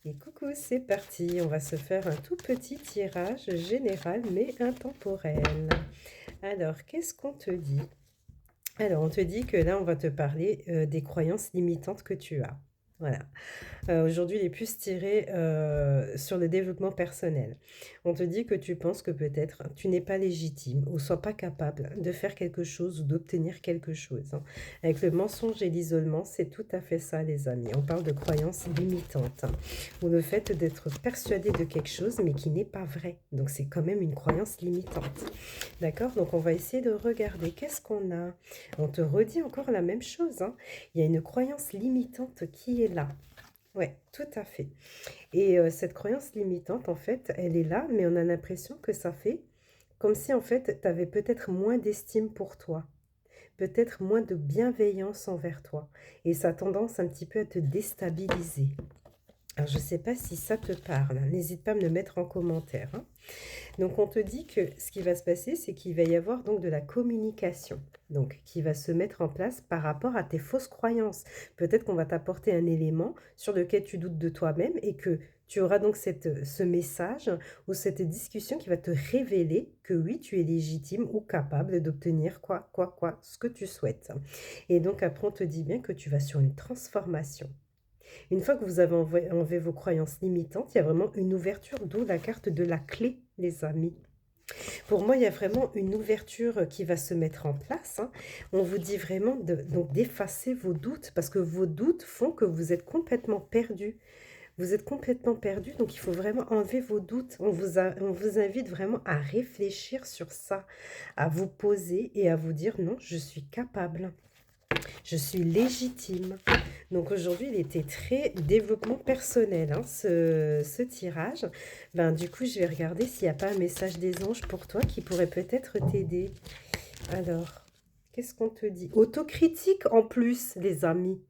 Et coucou, c'est parti. On va se faire un tout petit tirage général mais intemporel. Alors, qu'est-ce qu'on te dit? Alors, on te dit que là, on va te parler des croyances limitantes que tu as. Voilà. Aujourd'hui, il est plus tiré, sur le développement personnel. On te dit que tu penses que peut-être tu n'es pas légitime ou soit pas capable de faire quelque chose ou d'obtenir quelque chose, hein. Avec le mensonge et l'isolement, c'est tout à fait ça, les amis. On parle de croyances limitantes, hein, ou le fait d'être persuadé de quelque chose, mais qui n'est pas vrai. Donc c'est quand même une croyance limitante. D'accord? Donc on va essayer de regarder qu'est-ce qu'on a? On te redit encore la même chose, hein. Il y a une croyance limitante qui est là. Ouais, tout à fait. Et cette croyance limitante, en fait, elle est là, mais on a l'impression que ça fait comme si, en fait, tu avais peut-être moins d'estime pour toi, peut-être moins de bienveillance envers toi et ça a tendance un petit peu à te déstabiliser. Alors je ne sais pas si ça te parle, hein, n'hésite pas à me le mettre en commentaire, hein. Donc on te dit que ce qui va se passer, c'est qu'il va y avoir donc de la communication, donc qui va se mettre en place par rapport à tes fausses croyances. Peut-être qu'on va t'apporter un élément sur lequel tu doutes de toi-même et que tu auras donc ce message ou cette discussion qui va te révéler que oui, tu es légitime ou capable d'obtenir quoi, ce que tu souhaites. Et donc après, on te dit bien que tu vas sur une transformation. Une fois que vous avez enlevé vos croyances limitantes, il y a vraiment une ouverture, d'où la carte de la clé, les amis. Pour moi, il y a vraiment une ouverture qui va se mettre en place, hein. On vous dit vraiment donc d'effacer vos doutes, parce que vos doutes font que vous êtes complètement perdu. Vous êtes complètement perdu, donc il faut vraiment enlever vos doutes. On vous invite vraiment à réfléchir sur ça, à vous poser et à vous dire non, je suis capable. Je suis légitime. Donc aujourd'hui, il était très développement personnel, hein, ce tirage. Ben, du coup, je vais regarder s'il n'y a pas un message des anges pour toi qui pourrait peut-être t'aider. Alors, qu'est-ce qu'on te dit? Autocritique en plus, les amis.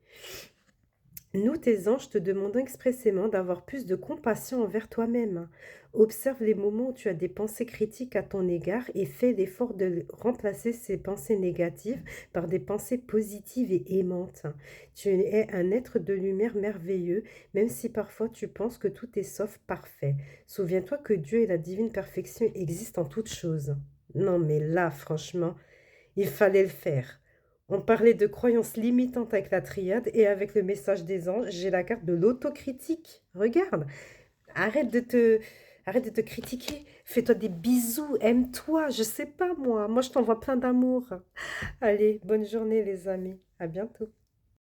Nous, tes anges, te demandons expressément d'avoir plus de compassion envers toi-même. Observe les moments où tu as des pensées critiques à ton égard et fais l'effort de remplacer ces pensées négatives par des pensées positives et aimantes. Tu es un être de lumière merveilleux, même si parfois tu penses que tout est sauf parfait. Souviens-toi que Dieu et la divine perfection existent en toutes choses. Non, mais là, franchement, il fallait le faire. On parlait de croyances limitantes avec la triade et avec le message des anges, j'ai la carte de l'autocritique. Regarde, arrête de te, arrête de te critiquer. Fais-toi des bisous, aime-toi, je sais pas moi. Moi, je t'envoie plein d'amour. Allez, bonne journée les amis. À bientôt.